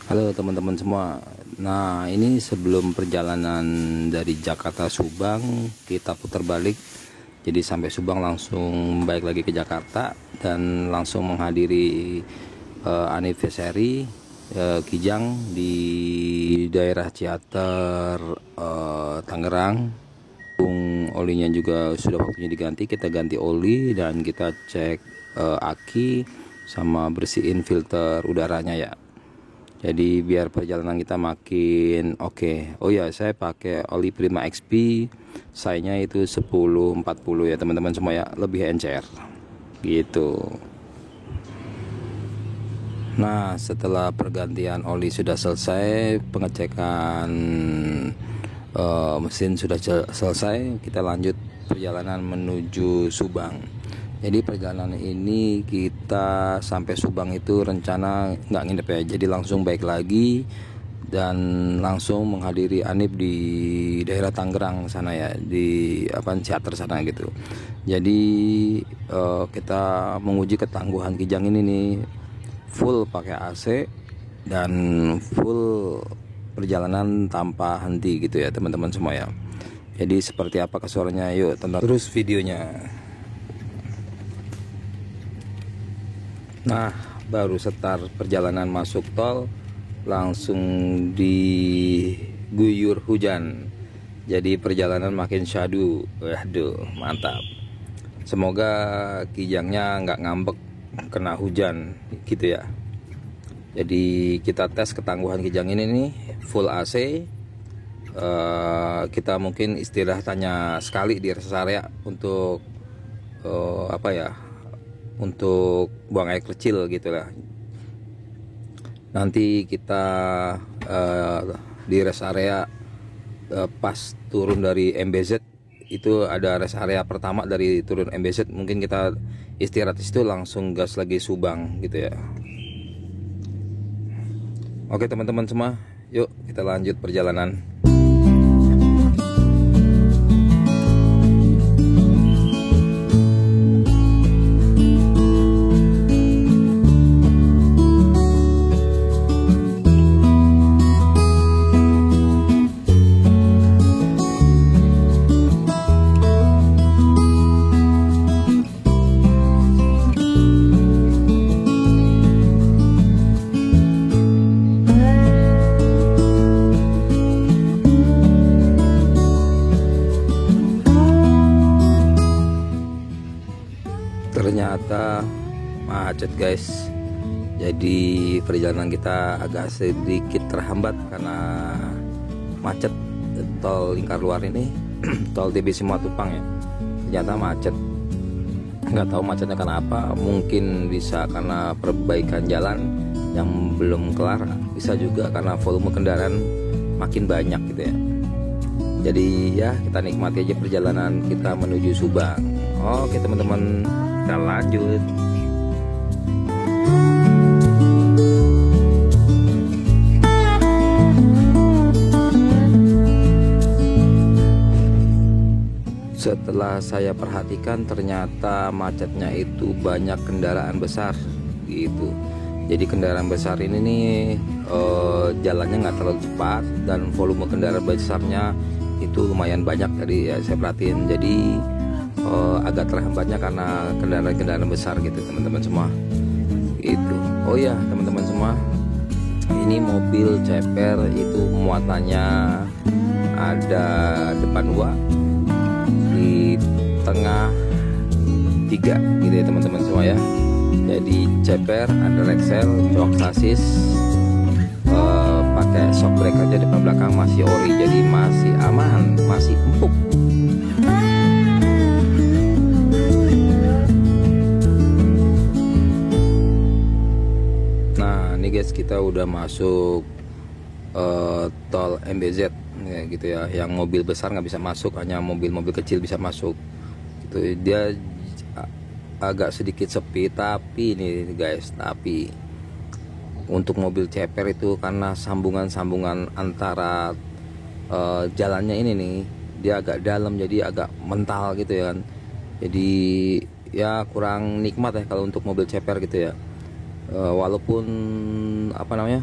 Halo teman-teman semua. Nah, ini sebelum perjalanan dari Jakarta Subang, kita putar balik. Jadi sampai Subang langsung balik lagi ke Jakarta dan langsung menghadiri anniversary Kijang di daerah Ciater, Tangerang. Olinya juga sudah waktunya diganti. Kita ganti oli dan kita cek aki sama bersihin filter udaranya ya. Jadi biar perjalanan kita makin oke. Oh ya, saya pakai oli Prima XP, size-nya itu 1040 ya teman-teman semua ya, lebih encer gitu. Nah, setelah pergantian oli sudah selesai, pengecekan mesin sudah selesai, kita lanjut perjalanan menuju Subang. Jadi perjalanan ini kita sampai Subang itu rencana nggak nginep ya, jadi langsung balik lagi dan langsung menghadiri Anip di daerah Tangerang sana ya, di Ciater sana gitu. Jadi kita menguji ketangguhan Kijang ini nih, full pakai AC dan full perjalanan tanpa henti gitu ya teman-teman semua ya. Jadi seperti apa kesuaranya, yuk tonton terus videonya. Nah, baru start perjalanan masuk tol langsung diguyur hujan. Jadi perjalanan makin syadu. Waduh, mantap. Semoga Kijangnya nggak ngambek kena hujan gitu ya. Jadi kita tes ketangguhan Kijang ini nih, full AC. Kita mungkin istirahatnya sekali di rest area untuk untuk buang air kecil gitu lah. Nanti kita di rest area pas turun dari MBZ itu ada rest area pertama dari turun MBZ, mungkin kita istirahat di situ langsung gas lagi Subang gitu ya. Oke teman-teman semua, yuk kita lanjut perjalanan. Ternyata macet guys. Jadi perjalanan kita agak sedikit terhambat karena macet tol lingkar luar ini. Tol TBC Matupang ya, ternyata macet. Nggak tahu macetnya kenapa, mungkin bisa karena perbaikan jalan yang belum kelar, bisa juga karena volume kendaraan makin banyak gitu ya. Jadi ya kita nikmati aja perjalanan kita menuju Subang. Oke teman-teman, kita lanjut. Setelah saya perhatikan, ternyata macetnya itu banyak kendaraan besar gitu. Jadi kendaraan besar ini nih jalannya nggak terlalu cepat dan volume kendaraan besarnya itu lumayan banyak. Tadi ya saya perhatiin, jadi agak terhambatnya karena kendaraan-kendaraan besar gitu teman-teman semua itu. Oh ya teman-teman semua, ini mobil ceper itu muatannya ada depan 2, di tengah 3 gitu ya teman-teman semua ya. Jadi ceper ada Rexel, jok sasis, pakai shock breaker aja, depan belakang masih ori, jadi masih aman, masih empuk. Nah ini guys, kita udah masuk tol MBZ ya, gitu ya. Yang mobil besar nggak bisa masuk, hanya mobil-mobil kecil bisa masuk gitu. Dia agak sedikit sepi, tapi ini guys, tapi untuk mobil ceper itu karena sambungan-sambungan antara jalannya ini nih, dia agak dalam, jadi agak mental gitu ya kan. Jadi ya kurang nikmat ya kalau untuk mobil ceper gitu ya. Walaupun apa namanya,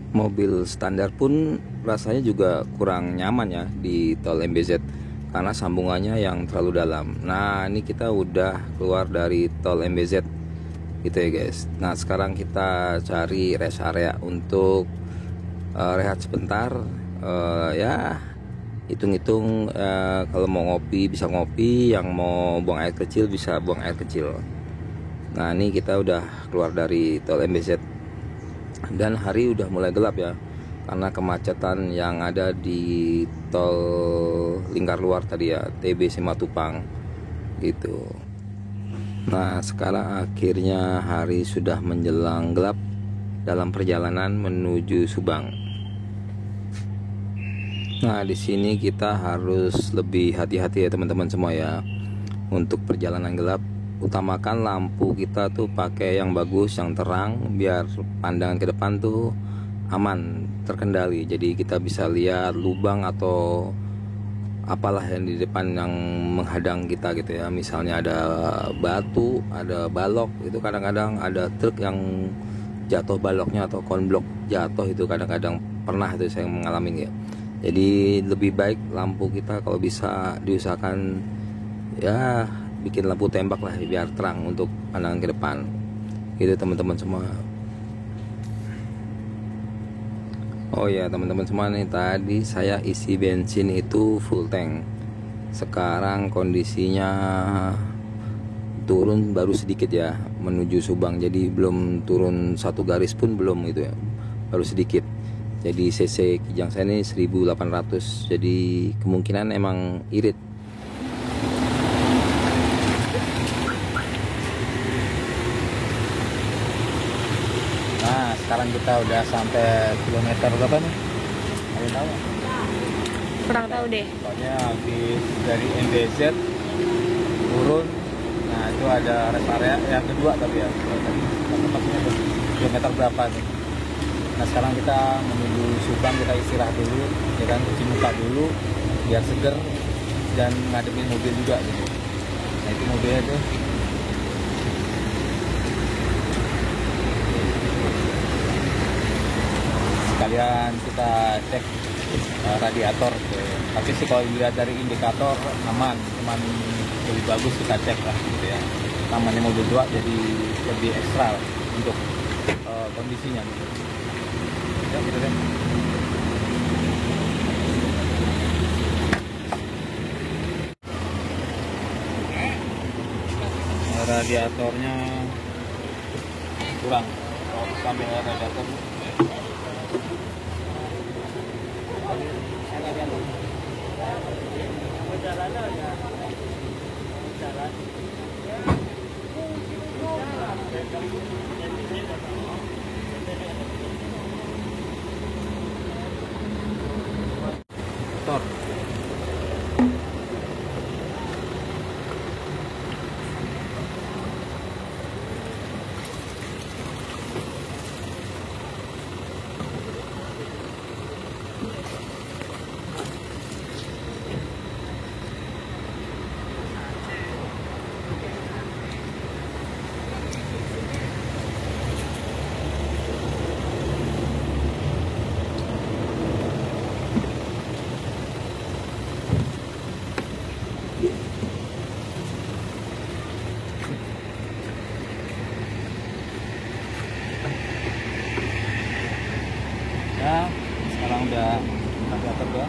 mobil standar pun rasanya juga kurang nyaman ya di tol MBZ karena sambungannya yang terlalu dalam. Nah, ini kita udah keluar dari tol MBZ gitu ya guys. Nah, sekarang kita cari rest area untuk rehat sebentar. Ya hitung-hitung, kalau mau ngopi bisa ngopi, yang mau buang air kecil bisa buang air kecil. Nah, ini kita udah keluar dari tol MBZ dan hari udah mulai gelap ya karena kemacetan yang ada di tol lingkar luar tadi ya, TB Simatupang gitu. Nah, sekarang akhirnya hari sudah menjelang gelap dalam perjalanan menuju Subang. Nah, di sini kita harus lebih hati-hati ya teman-teman semua ya. Untuk perjalanan gelap, utamakan lampu kita tuh pakai yang bagus, yang terang, biar pandangan ke depan tuh aman, terkendali. Jadi kita bisa lihat lubang atau apalah yang di depan yang menghadang kita gitu ya. Misalnya ada batu, ada balok, itu kadang-kadang ada truk yang jatuh baloknya atau konblok jatuh, itu kadang-kadang pernah itu saya mengalami ya. Jadi lebih baik lampu kita kalau bisa diusahakan ya bikin lampu tembak lah biar terang untuk pandangan ke depan gitu teman-teman semua. Oh ya teman-teman semua, nih tadi saya isi bensin itu full tank. Sekarang kondisinya turun baru sedikit ya menuju Subang, jadi belum turun satu garis pun belum gitu ya, baru sedikit. Jadi cc kijang saya ini 1800, jadi kemungkinan emang irit. Nah, sekarang kita udah sampai kilometer berapa nih? Ada tahu? Kurang tahu deh. Pokoknya habis dari MBZ turun, nah itu ada rest area yang kedua tapi ya. Tadi maksudnya kilometer berapa nih? Nah, sekarang kita menuju Subang, kita istirahat dulu, ya kan, cuci muka dulu biar seger dan ngadepin mobil juga gitu. Nah, itu mobilnya tuh. Sekalian kita cek radiator gitu. Tapi sih kalau dilihat dari indikator aman, cuman lebih bagus kita cek lah gitu ya. Namanya mobil tua jadi lebih ekstra lah untuk kondisinya gitu. Ya gitu deh. Radiatornya kurang, sampai radiator motor. Ya, sekarang udah radiator ya.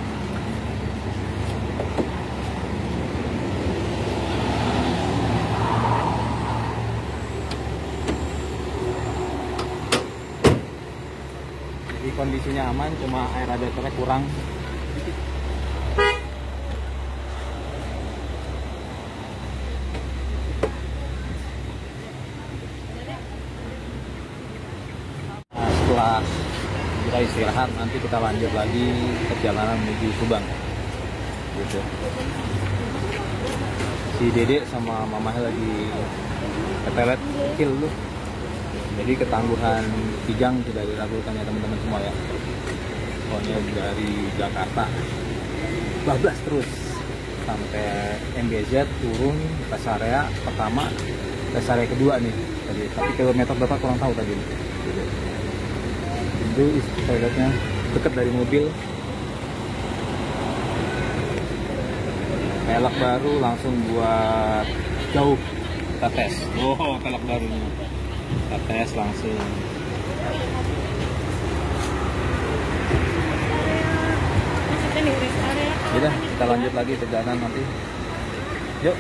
Jadi kondisinya aman, cuma air radiatornya kurang. Nah, setelah kita istirahat, nanti kita lanjut lagi perjalanan menuju Subang gitu. Si Dede sama mamanya lagi ketelet kecil dulu, jadi ketangguhan Kijang tidak diragukan ya teman-teman semua ya. Pokoknya dari Jakarta bablas terus sampai MBZ, turun rest area pertama, rest area kedua nih tadi, tapi kilometer berapa kurang tahu tadi. Itu toiletnya dekat dari mobil. Pelek baru langsung buat jauh kita tes. Oh, pelek barunya kita tes langsung. Maksudnya di rest area. Udah, kita lanjut lagi perjalanan nanti. Yuk.